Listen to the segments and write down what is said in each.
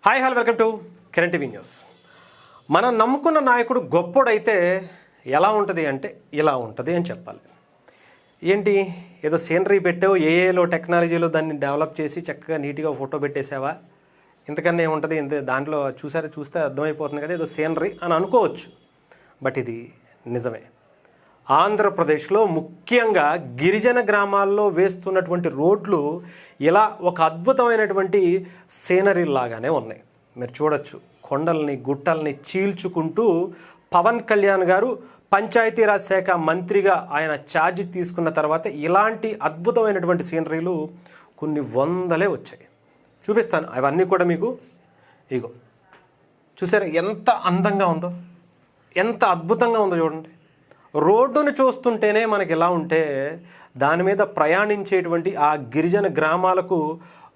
Hi hello welcome to Kiran TV news. మనం నమ్ముకున్న నాయకుడు గొప్పోడైతే ఎలా ఉంటుంది అంటే ఇలా ఉంటుంది అని చెప్పాలి. ఏంటి ఏదో సీనరీ పెట్టావు, ఏఏలో టెక్నాలజీలో దాన్ని డెవలప్ చేసి చక్కగా నీట్గా ఫోటో పెట్టేసావా, ఇంతకన్నా ఏముంటుంది, ఇంత దాంట్లో చూస్తే అర్థమైపోతుంది కదా ఏదో సీనరీ అని అనుకోవచ్చు. బట్ ఇది నిజమే. ఆంధ్రప్రదేశ్లో ముఖ్యంగా గిరిజన గ్రామాల్లో వేస్తున్నటువంటి రోడ్లు ఇలా ఒక అద్భుతమైనటువంటి సీనరీ లాగానే ఉన్నాయి. మీరు చూడొచ్చు, కొండల్ని గుట్టల్ని చీల్చుకుంటూ పవన్ కళ్యాణ్ గారు పంచాయతీరాజ్ శాఖ మంత్రిగా ఆయన ఛార్జ్ తీసుకున్న తర్వాత ఇలాంటి అద్భుతమైనటువంటి సీనరీలు కొన్ని వందలే వచ్చాయి. చూపిస్తాను అవన్నీ కూడా మీకు. ఇగో చూసారా ఎంత అందంగా ఉందో, ఎంత అద్భుతంగా ఉందో చూడండి. రోడ్డును చూస్తుంటేనే మనకి ఎలా ఉంటే దాని మీద ప్రయాణించేటువంటి ఆ గిరిజన గ్రామాలకు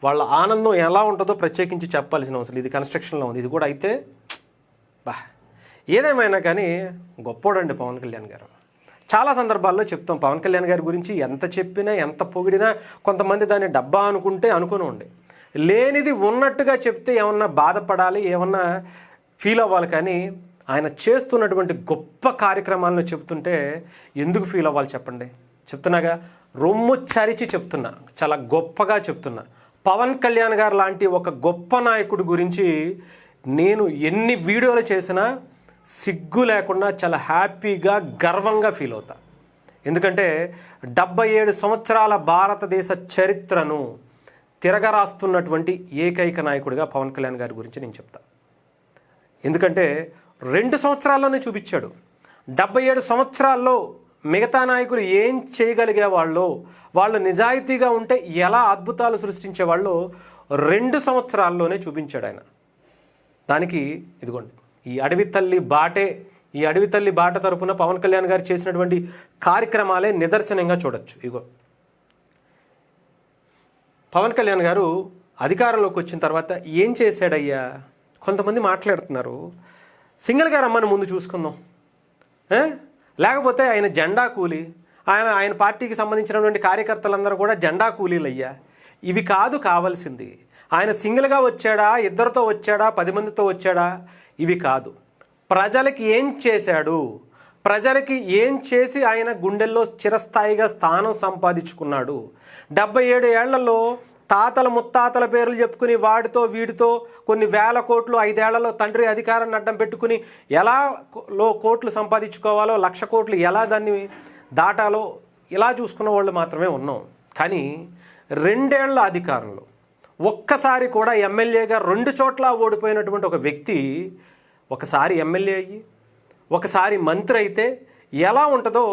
వాళ్ళ ఆనందం ఎలా ఉంటుందో ప్రత్యేకించి చెప్పాల్సిన అవసరం. ఇది కన్స్ట్రక్షన్లో ఉంది, ఇది కూడా అయితే ఏదేమైనా కానీ గొప్పోడండి పవన్ కళ్యాణ్ గారు. చాలా సందర్భాల్లో చెప్తాం పవన్ కళ్యాణ్ గారి గురించి ఎంత చెప్పినా ఎంత పొగిడినా కొంతమంది దాన్ని డబ్బా అనుకుంటే అనుకుని ఉండే, లేనిది ఉన్నట్టుగా చెప్తే ఏమన్నా బాధపడాలి, ఏమన్నా ఫీల్ అవ్వాలి. కానీ ఆయన చేస్తున్నటువంటి గొప్ప కార్యక్రమాలను చెప్తుంటే ఎందుకు ఫీల్ అవ్వాలి చెప్పండి. చెప్తున్నాగా, రొమ్ము చరిచి చెప్తున్నా, చాలా గొప్పగా చెప్తున్నా. పవన్ కళ్యాణ్ గారు లాంటి ఒక గొప్ప నాయకుడి గురించి నేను ఎన్ని వీడియోలు చేసినా సిగ్గు లేకుండా చాలా హ్యాపీగా గర్వంగా ఫీల్ అవుతా. ఎందుకంటే 77 సంవత్సరాల భారతదేశ చరిత్రను తిరగరాస్తున్నటువంటి ఏకైక నాయకుడిగా పవన్ కళ్యాణ్ గారి గురించి నేను చెప్తా. ఎందుకంటే 2 సంవత్సరాల్లోనే చూపించాడు. 77 సంవత్సరాల్లో మిగతా నాయకులు ఏం చేయగలిగే వాళ్ళు నిజాయితీగా ఉంటే ఎలా అద్భుతాలు సృష్టించే వాళ్ళు 2 సంవత్సరాల్లోనే చూపించాడు ఆయన. దానికి ఇదిగోండి ఈ అడవి తల్లి బాట తరపున పవన్ కళ్యాణ్ గారు చేసినటువంటి కార్యక్రమాలే నిదర్శనంగా చూడొచ్చు. ఇగో పవన్ కళ్యాణ్ గారు అధికారంలోకి వచ్చిన తర్వాత ఏం చేశాడయ్యా, కొంతమంది మాట్లాడుతున్నారు సింగిల్గా రమ్మని ముందు చూసుకుందాం, లేకపోతే ఆయన జెండా కూలీ, ఆయన పార్టీకి సంబంధించినటువంటి కార్యకర్తలందరూ కూడా జెండా కూలీలు అయ్యా. ఇవి కాదు కావాల్సింది. ఆయన సింగిల్గా వచ్చాడా, ఇద్దరితో వచ్చాడా, 10 మందితో వచ్చాడా, ఇవి కాదు. ప్రజలకి ఏం చేశాడు, ప్రజలకి ఏం చేసి ఆయన గుండెల్లో చిరస్థాయిగా స్థానం సంపాదించుకున్నాడు. 77 ఏళ్లలో తాతల ముత్తాతల పేర్లు చెప్పుకుని వాడితో వీడితో కొన్ని వేల కోట్లు, 5 ఏళ్లలో తండ్రి అధికారాన్ని అడ్డం పెట్టుకుని ఎలా కోట్లు సంపాదించుకోవాలో, 1,00,000 కోట్లు ఎలా దాన్ని దాటాలో ఇలా చూసుకున్న వాళ్ళు మాత్రమే ఉన్నాం. కానీ 2 ఏళ్ల అధికారంలో ఒక్కసారి కూడా ఎమ్మెల్యేగా 2 చోట్ల ఓడిపోయినటువంటి ఒక వ్యక్తి ఒకసారి ఎమ్మెల్యే అయ్యి ఒకసారి మంత్రి అయితే ఎలా ఉంటుందో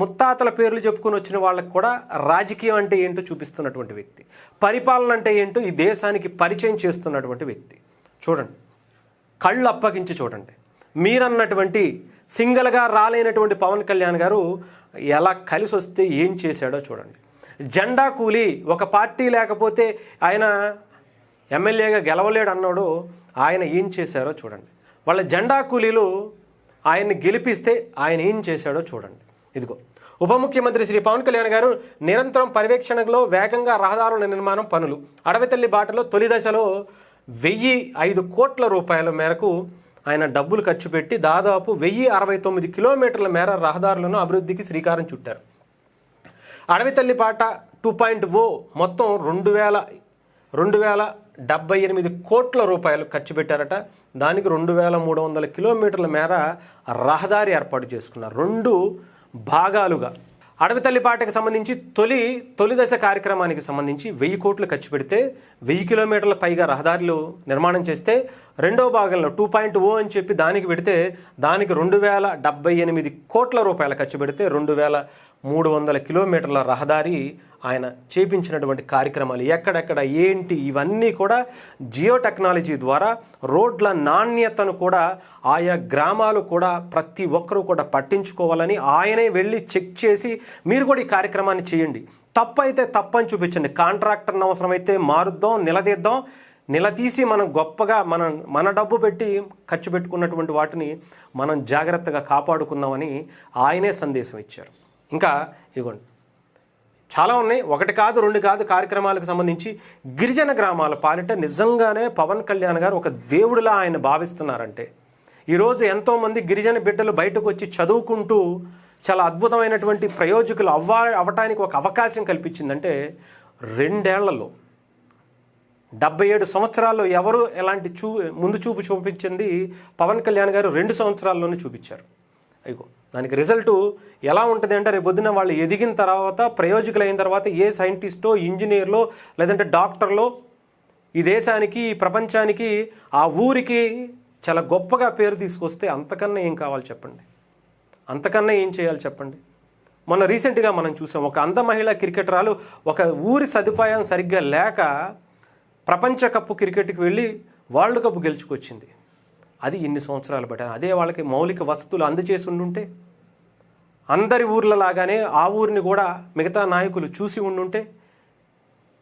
ముత్తాతల పేర్లు చెప్పుకొని వచ్చిన వాళ్ళకి కూడా రాజకీయం అంటే ఏంటో చూపిస్తున్నటువంటి వ్యక్తి, పరిపాలన అంటే ఏంటో ఈ దేశానికి పరిచయం చేస్తున్నటువంటి వ్యక్తి. చూడండి, కళ్ళు అప్పగించి చూడండి. మీరన్నటువంటి సింగిల్గా రాలేనటువంటి పవన్ కళ్యాణ్ గారు ఎలా కలిసి వస్తే ఏం చేశాడో చూడండి. జెండా కూలీ, ఒక పార్టీ లేకపోతే ఆయన ఎమ్మెల్యేగా గెలవలేడు అన్నాడు, ఆయన ఏం చేశారో చూడండి. వాళ్ళ జెండా కూలీలు ఆయన్ని గెలిపిస్తే ఆయన ఏం చేశాడో చూడండి. ఇదిగో ఉప ముఖ్యమంత్రి శ్రీ పవన్ కళ్యాణ్ గారు నిరంతరం పర్యవేక్షణలో వేగంగా రహదారుల నిర్మాణం పనులు. అడవితల్లి బాటలో తొలి దశలో 1,005 కోట్ల రూపాయల మేరకు ఆయన డబ్బులు ఖర్చు పెట్టి దాదాపు 1,069 కిలోమీటర్ల మేర రహదారులను అభివృద్ధికి శ్రీకారం చుట్టారు. అడవితల్లి బాట 2.0 మొత్తం 2,078 కోట్ల రూపాయలు ఖర్చు పెట్టారట. దానికి 2,300 కిలోమీటర్ల మేర రహదారి ఏర్పాటు చేసుకున్నారు 2 భాగాలుగా. అడవితల్లిపాటకి సంబంధించి తొలి దశ కార్యక్రమానికి సంబంధించి 1,000 కోట్లు ఖర్చు పెడితే 1,000 కిలోమీటర్ల పైగా రహదారులు నిర్మాణం చేస్తే, రెండవ భాగంలో 2.0 అని చెప్పి దానికి పెడితే దానికి 2,078 కోట్ల రూపాయలు ఖర్చు పెడితే 2,300 కిలోమీటర్ల రహదారి ఆయన చేపించినటువంటి కార్యక్రమాలు ఎక్కడెక్కడ ఏంటి ఇవన్నీ కూడా జియో టెక్నాలజీ ద్వారా రోడ్ల నాణ్యతను కూడా ఆయా గ్రామాలు కూడా ప్రతి ఒక్కరూ కూడా పట్టించుకోవాలని ఆయనే వెళ్ళి చెక్ చేసి మీరు కూడా ఈ కార్యక్రమాన్ని చేయండి, తప్పు అయితే తప్పని చూపించండి, కాంట్రాక్టర్ని అవసరమైతే మారుద్దాం, నిలదీసి మనం గొప్పగా మన డబ్బు పెట్టి ఖర్చు పెట్టుకున్నటువంటి వాటిని మనం జాగ్రత్తగా కాపాడుకుందామని ఆయనే సందేశం ఇచ్చారు. ఇంకా ఇగోండి చాలా ఉన్నాయి, ఒకటి కాదు రెండు కాదు కార్యక్రమాలకు సంబంధించి. గిరిజన గ్రామాల పాలిట నిజంగానే పవన్ కళ్యాణ్ గారు ఒక దేవుడిలా ఆయన భావిస్తున్నారంటే, ఈరోజు ఎంతోమంది గిరిజన బిడ్డలు బయటకు వచ్చి చదువుకుంటూ చాలా అద్భుతమైనటువంటి ప్రయోజకులు అవ్వటానికి ఒక అవకాశం కల్పించిందంటే 2 ఏళ్లలో 77 సంవత్సరాల్లో ఎవరు ఎలాంటి ముందు చూపు చూపించింది పవన్ కళ్యాణ్ గారు 2 సంవత్సరాల్లోనే చూపించారు. అయ్యో దానికి రిజల్టు ఎలా ఉంటుంది అంటే, రేపు పొద్దున వాళ్ళు ఎదిగిన తర్వాత ప్రయోజకులు అయిన తర్వాత ఏ సైంటిస్టో ఇంజనీర్లో లేదంటే డాక్టర్లో ఈ దేశానికి ఈ ప్రపంచానికి ఆ ఊరికి చాలా గొప్పగా పేరు తీసుకొస్తే అంతకన్నా ఏం కావాలి చెప్పండి, అంతకన్నా ఏం చేయాలి చెప్పండి. మొన్న రీసెంట్గా మనం చూసాం, ఒక అంధ మహిళా క్రికెటరాలు ఒక ఊరి సదుపాయం సరిగ్గా లేక ప్రపంచ కప్పు క్రికెట్కి వెళ్ళి వరల్డ్ కప్ గెలుచుకొచ్చింది. అది ఇన్ని సంవత్సరాలు బట్టి. అదే వాళ్ళకి మౌలిక వసతులు అందజేసి ఉండుంటే, అందరి ఊర్లలాగానే ఆ ఊరిని కూడా మిగతా నాయకులు చూసి ఉండుంటే,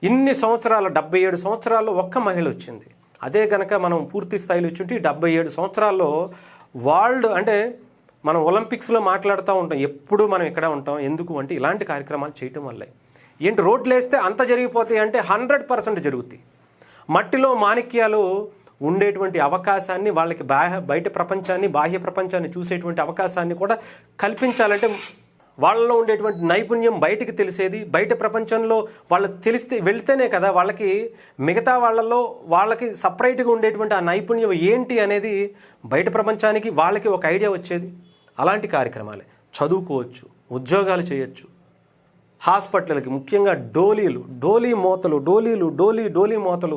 ఇన్ని సంవత్సరాలు 77 సంవత్సరాల్లో ఒక్క మహిళ వచ్చింది. అదే కనుక మనం పూర్తి స్థాయిలో వచ్చుంటే 77 సంవత్సరాల్లో వరల్డ్ అంటే మనం ఒలింపిక్స్లో మాట్లాడుతూ ఉంటాం, ఎప్పుడు మనం ఇక్కడ ఉంటాం. ఎందుకు అంటే ఇలాంటి కార్యక్రమాలు చేయటం వల్లే. ఏంటి రోడ్లు వేస్తే అంత జరిగిపోతాయి అంటే 100% జరుగుతాయి. మట్టిలో మాణిక్యాలు ఉండేటువంటి అవకాశాన్ని వాళ్ళకి బయట ప్రపంచాన్ని బాహ్య ప్రపంచాన్ని చూసేటువంటి అవకాశాన్ని కూడా కల్పించాలంటే వాళ్ళలో ఉండేటువంటి నైపుణ్యం బయటికి తెలిసేది, బయట ప్రపంచంలో వాళ్ళకి వెళ్తేనే కదా వాళ్ళకి మిగతా వాళ్ళకి సపరేట్గా ఉండేటువంటి ఆ నైపుణ్యం ఏంటి అనేది బయట ప్రపంచానికి వాళ్ళకి ఒక ఐడియా వచ్చేది. అలాంటి కార్యక్రమాలే. చదువుకోవచ్చు, ఉద్యోగాలు చేయొచ్చు, హాస్పిటల్కి ముఖ్యంగా డోలీ మోతలు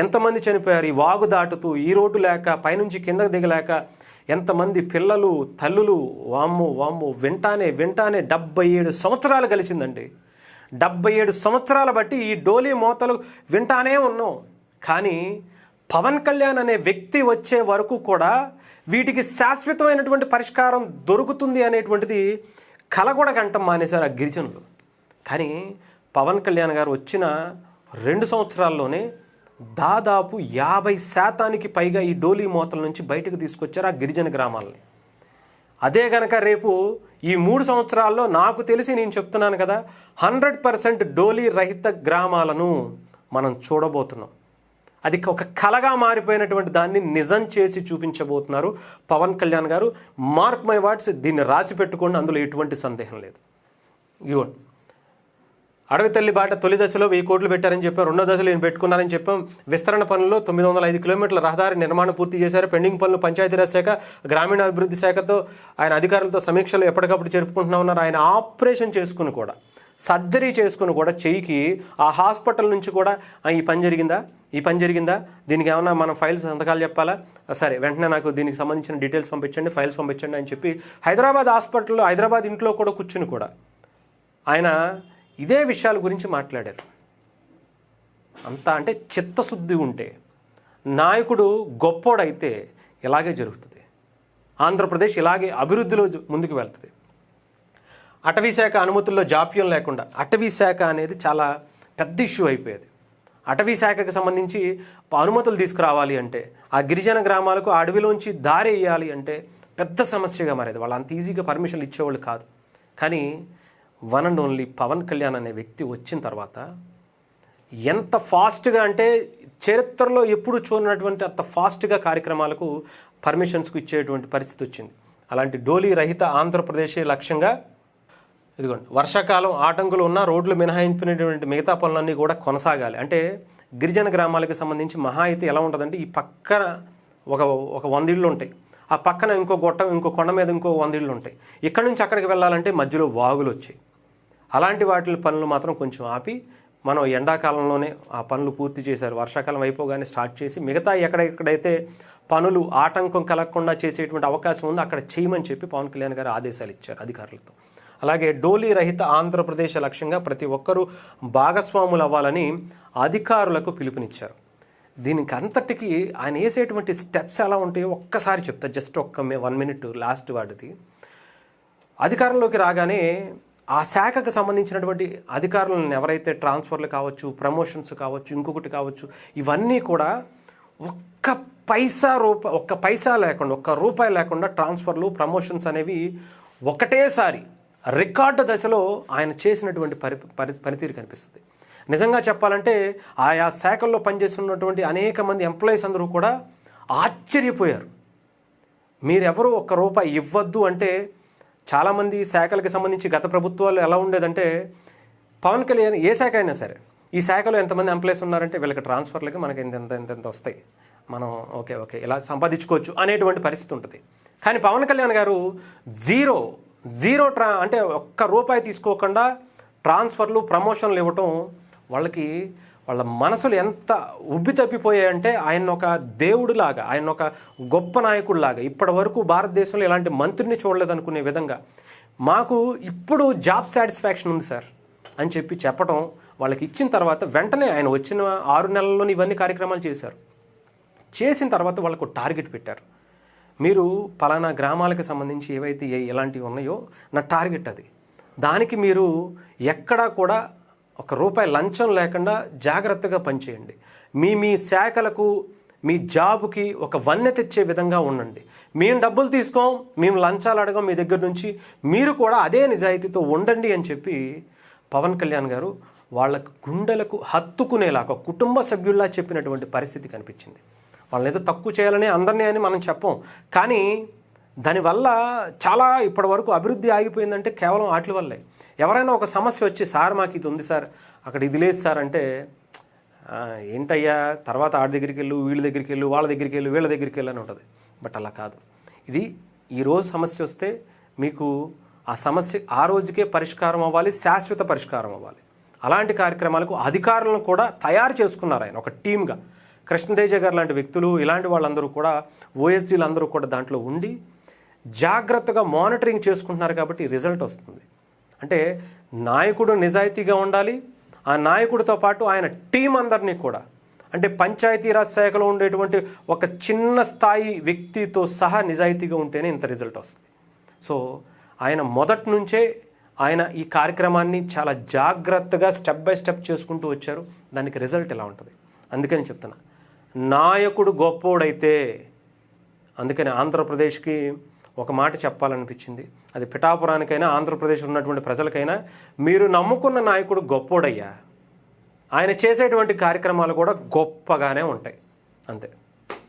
ఎంతమంది చనిపోయారు ఈ వాగు దాటుతూ, ఈ రోడ్డు లేక పైనుంచి కిందకు దిగలేక ఎంతమంది పిల్లలు తల్లులు. వామ్ము వెంటానే 77 సంవత్సరాలు కలిసిందండి. 77 సంవత్సరాల బట్టి ఈ డోలీ మోతలు వింటానే ఉన్నాం. కానీ పవన్ కళ్యాణ్ అనే వ్యక్తి వచ్చే వరకు కూడా వీటికి శాశ్వతమైనటువంటి పరిష్కారం దొరుకుతుంది అనేటువంటిది కల కూడా కంటం మానేశారు ఆ గిరిజనులు. కానీ పవన్ కళ్యాణ్ గారు వచ్చిన 2 సంవత్సరాల్లోనే దాదాపు 50% పైగా ఈ డోలీ మోతల నుంచి బయటకు తీసుకొచ్చారు ఆ గిరిజన గ్రామాలని. అదే గనక రేపు ఈ 3 సంవత్సరాల్లో నాకు తెలిసి నేను చెప్తున్నాను కదా 100% డోలీ రహిత గ్రామాలను మనం చూడబోతున్నాం. అది ఒక కలగా మారిపోయినటువంటి దాన్ని నిజం చేసి చూపించబోతున్నారు పవన్ కళ్యాణ్ గారు. మార్క్ మై వర్డ్స్, దీన్ని రాసి పెట్టుకోండి, అందులో ఎటువంటి సందేహం లేదు. ఇవ్వండి, అడవి తల్లి బాట తొలి దశలో 1000 కోట్లు పెట్టారని చెప్పాం, రెండో దశలో నేను పెట్టుకున్నారని చెప్పాం. విస్తరణ పనుల్లో 905 కిలోమీటర్ల రహదారి నిర్మాణం పూర్తి చేశారు. పెండింగ్ పనులు పంచాయతీరాజ్ శాఖ, గ్రామీణాభివృద్ధి శాఖతో ఆయన అధికారులతో సమీక్షలు ఎప్పటికప్పుడు జరుపుకుంటున్నా ఉన్నారు. ఆయన ఆపరేషన్ చేసుకుని కూడా, సర్జరీ చేసుకుని కూడా చెయ్యికి ఆ హాస్పిటల్ నుంచి కూడా ఈ పని జరిగిందా, దీనికి ఏమన్నా మనం ఫైల్స్ సంతకాలు చెప్పాలా, సరే వెంటనే నాకు దీనికి సంబంధించిన డీటెయిల్స్ పంపించండి, ఫైల్స్ పంపించండి అని చెప్పి హైదరాబాద్ ఇంట్లో కూడా కూర్చుని కూడా ఆయన ఇదే విషయాల గురించి మాట్లాడారు. అంతా అంటే చిత్తశుద్ధి ఉంటే, నాయకుడు గొప్పోడైతే ఇలాగే జరుగుతుంది. ఆంధ్రప్రదేశ్ ఇలాగే అభివృద్ధిలో ముందుకు వెళ్తుంది. అటవీశాఖ అనుమతుల్లో జాప్యం లేకుండా, అటవీశాఖ అనేది చాలా పెద్ద ఇష్యూ అయిపోయేది. అటవీశాఖకు సంబంధించి అనుమతులు తీసుకురావాలి అంటే, ఆ గిరిజన గ్రామాలకు అడవిలోంచి దారి వేయాలి అంటే పెద్ద సమస్యగా మారేది. వాళ్ళు అంత ఈజీగా పర్మిషన్లు ఇచ్చేవాళ్ళు కాదు. కానీ one and only Pavan Kalyan అనే వ్యక్తి వచ్చిన తర్వాత ఎంత ఫాస్ట్గా అంటే చరిత్రలో ఎప్పుడు చూడనటువంటి అంత ఫాస్ట్గా కార్యక్రమాలకు పర్మిషన్స్కు ఇచ్చేటువంటి పరిస్థితి వచ్చింది. అలాంటి డోలీ రహిత ఆంధ్రప్రదేశే లక్ష్యంగా ఇదిగోండి, వర్షాకాలం ఆటంకులు ఉన్న రోడ్లు మినహాయించినటువంటి మిగతా పనులన్నీ కూడా కొనసాగాలి. అంటే గిరిజన గ్రామాలకు సంబంధించి మహా అయితే ఎలా ఉంటుందంటే, ఈ పక్కన ఒక 100 ఇళ్ళు ఉంటాయి, ఆ పక్కన ఇంకో కొండ మీద ఇంకో 100 ఇళ్ళు ఉంటాయి. ఇక్కడ నుంచి అక్కడికి వెళ్ళాలంటే మధ్యలో వాగులు వచ్చాయి. అలాంటి వాటి పనులు మాత్రం కొంచెం ఆపి మనం ఎండాకాలంలోనే ఆ పనులు పూర్తి చేశారు. వర్షాకాలం అయిపోగానే స్టార్ట్ చేసి మిగతా ఎక్కడైతే పనులు ఆటంకం కలగకుండా చేసేటువంటి అవకాశం ఉందో అక్కడ చేయమని చెప్పి పవన్ కళ్యాణ్ గారు ఆదేశాలు ఇచ్చారు అధికారులతో. అలాగే డోలీ రహిత ఆంధ్రప్రదేశ్ లక్ష్యంగా ప్రతి ఒక్కరూ భాగస్వాములు అవ్వాలని అధికారులకు పిలుపునిచ్చారు. దీనికి అంతటికి ఆయన వేసేటువంటి స్టెప్స్ ఎలా ఉంటాయో ఒక్కసారి చెప్తా, జస్ట్ 1 మినిట్ లాస్ట్ వాడిది. అధికారంలోకి రాగానే ఆ శాఖకు సంబంధించినటువంటి అధికారులను ఎవరైతే ట్రాన్స్ఫర్లు కావచ్చు, ప్రమోషన్స్ కావచ్చు, ఇంకొకటి కావచ్చు, ఇవన్నీ కూడా ఒక్క పైసా లేకుండా, ఒక్క రూపాయి లేకుండా ట్రాన్స్ఫర్లు ప్రమోషన్స్ అనేవి ఒకటేసారి రికార్డు దశలో ఆయన చేసినటువంటి పనితీరు కనిపిస్తుంది. నిజంగా చెప్పాలంటే ఆయా శాఖల్లో పనిచేస్తున్నటువంటి అనేక మంది ఎంప్లాయీస్ అందరూ కూడా ఆశ్చర్యపోయారు. మీరెవరూ ఒక్క రూపాయి ఇవ్వద్దు అంటే, చాలామంది శాఖలకు సంబంధించి గత ప్రభుత్వాలు ఎలా ఉండేదంటే, పవన్ కళ్యాణ్ ఏ శాఖ అయినా సరే, ఈ శాఖలో ఎంతమంది ఎంప్లాయీస్ ఉన్నారంటే వీళ్ళకి ట్రాన్స్ఫర్లకి మనకి ఎంత వస్తాయి, మనం ఓకే ఇలా సంపాదించుకోవచ్చు అనేటువంటి పరిస్థితి ఉంటుంది. కానీ పవన్ కళ్యాణ్ గారు జీరో అంటే ఒక్క రూపాయి తీసుకోకుండా ట్రాన్స్ఫర్లు, ప్రమోషన్లు ఇవ్వటం వాళ్ళ మనసులు ఎంత ఉబ్బి తప్పిపోయాయంటే, ఆయన ఒక దేవుడిలాగా, ఆయన ఒక గొప్ప నాయకుడిలాగా, ఇప్పటి వరకు భారతదేశంలో ఇలాంటి మంత్రిని చూడలేదనుకునే విధంగా మాకు ఇప్పుడు జాబ్ సాటిస్ఫాక్షన్ ఉంది సార్ అని చెప్పటం, వాళ్ళకి ఇచ్చిన తర్వాత వెంటనే ఆయన వచ్చిన 6 నెలల్లోనే ఇవన్నీ కార్యక్రమాలు చేశారు. చేసిన తర్వాత వాళ్ళకు టార్గెట్ పెట్టారు. మీరు పలానా గ్రామాలకు సంబంధించి ఏవైతే ఎలాంటివి ఉన్నాయో నా టార్గెట్ అది, దానికి మీరు ఎక్కడా కూడా ఒక రూపాయి లంచం లేకుండా జాగ్రత్తగా పనిచేయండి. మీ శాఖలకు, మీ జాబుకి ఒక వన్నె తెచ్చే విధంగా ఉండండి. మేము డబ్బులు తీసుకోం, మేము లంచాలు అడగం మీ దగ్గర నుంచి, మీరు కూడా అదే నిజాయితీతో ఉండండి అని చెప్పి పవన్ కళ్యాణ్ గారు వాళ్ళకు గుండెలకు హత్తుకునేలాగా కుటుంబ సభ్యుల్లా చెప్పినటువంటి పరిస్థితి కనిపించింది. వాళ్ళని ఏదో తక్కువ చేయాలని అందరినీ అని మనం చెప్పం, కానీ దానివల్ల చాలా ఇప్పటి వరకు అభివృద్ధి ఆగిపోయిందంటే కేవలం వాటి వల్లే. ఎవరైనా ఒక సమస్య వచ్చి, సార్ మాకు ఇది ఉంది సార్, అక్కడ ఇది లేదు సార్ అంటే, ఏంటయ్యా తర్వాత ఆడి దగ్గరికి వెళ్ళు, వీళ్ళ దగ్గరికి వెళ్ళు, వాళ్ళ దగ్గరికి వెళ్ళు, వీళ్ళ దగ్గరికి వెళ్ళు అని ఉంటుంది. బట్ అలా కాదు. ఇది ఈరోజు సమస్య వస్తే మీకు ఆ సమస్య ఆ రోజుకే పరిష్కారం అవ్వాలి, శాశ్వత పరిష్కారం అవ్వాలి. అలాంటి కార్యక్రమాలకు అధికారులను కూడా తయారు చేసుకున్నారు ఆయన ఒక టీమ్గా. కృష్ణతేజ గారు లాంటి వ్యక్తులు, ఇలాంటి వాళ్ళందరూ కూడా, ఓఎస్డీలు అందరూ కూడా దాంట్లో ఉండి జాగ్రత్తగా మానిటరింగ్ చేసుకుంటున్నారు కాబట్టి రిజల్ట్ వస్తుంది. అంటే నాయకుడు నిజాయితీగా ఉండాలి, ఆ నాయకుడితో పాటు ఆయన టీం అందరినీ కూడా, అంటే పంచాయతీరాజ్ శాఖలో ఉండేటువంటి ఒక చిన్న స్థాయి వ్యక్తితో సహా నిజాయితీగా ఉంటేనే ఇంత రిజల్ట్ వస్తుంది. సో ఆయన మొదటి నుంచే ఆయన ఈ కార్యక్రమాన్ని చాలా జాగ్రత్తగా స్టెప్ బై స్టెప్ చేసుకుంటూ వచ్చారు. దానికి రిజల్ట్ ఎలా ఉంటుంది. అందుకని చెప్తున్నా, నాయకుడు గొప్పోడైతే, అందుకని ఆంధ్రప్రదేశ్కి ఒక మాట చెప్పాలనిపించింది. అది పిఠాపురానికైనా ఆంధ్రప్రదేశ్ ఉన్నటువంటి ప్రజలకైనా, మీరు నమ్ముకున్న నాయకుడు గొప్పోడయ్యా, ఆయన చేసేటువంటి కార్యక్రమాలు కూడా గొప్పగానే ఉంటాయి. అంతే.